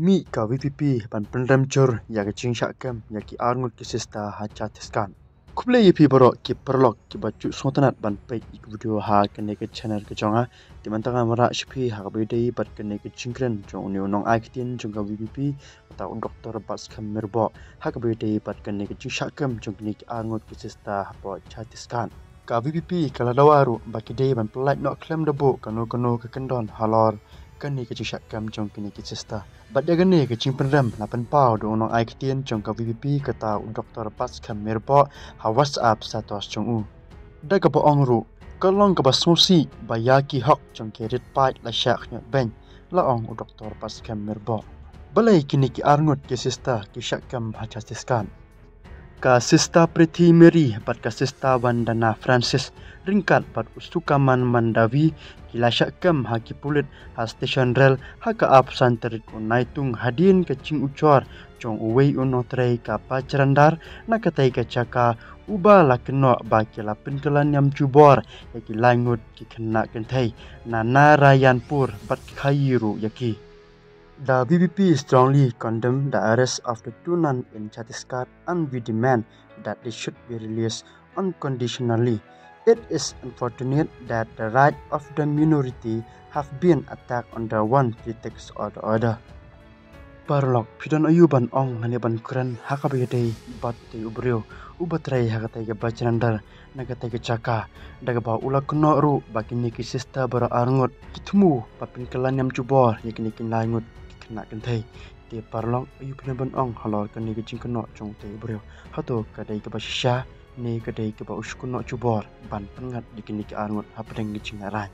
Mi ka VPP ban pendam jor ya ke cing syakam ya ki arngut ki sista ha chatiskan. Kuble yipi borok ki perlok ki baju sotanat ban pek ik video ha kene ke channel ke jonga di mantanga mara shpi ha bedei bat kene ke cingkren jong ni unong aikitin jong ka VPP atau doktor bas kamirbo ha bedei bat kene ke cing syakam jong ni ki arngut ki sista ha po chatiskan. Ka VPP kala dawaru baki dei ban pelat nok klem debo kano ke kendon halor kani ke syakam jong kini ke sista. Bat dia gani ke cing penram lapan pau do unong aikitin jong ka VPP kata doktor bas kamirbo ha WhatsApp status jong u. Da ka boong ru kalong ka basmusi bayaki hok jong ke rit pai la syak nyot ben laong u doktor bas kamirbo. Balai kini ki arngut ke sista ki syakam ha chatiskan. Ka sista Pretty Mary bat ka sista Vandana Francis ringkat bat ustukaman mandavi kila syakam ha ki pulit ha station rel ha ka absan terit unaitung hadin ke cing ucor jong uwei unotrei ka pacarandar na katai ka caka uba la keno ba ki la penkelan yam cubor ya ki langut ki kena kentai na narayanpur bat khairu yaki. The VPP strongly condemned the arrest of the two nuns in Chhattisgarh and we demand that they should be released unconditionally. It is unfortunate that the rights of the minority have been attacked under one pretext or the other. Parlok pidan ayuban ong haneban kuran hakabede bat te ubrio ubatrai hakatai ke bacanandar nagatai ke caka daga ba ula keno ru bakini ki sista bara arngut kitmu papin kelan yam cubor yakini kin langut kena kentai te parlok ayu pidan ong halor kani ke cing keno jong te ubrio hato kadai ke basisha ne kadai ke ba uskuno cubor ban pengat dikini ki arngut hapadeng ki cing arai.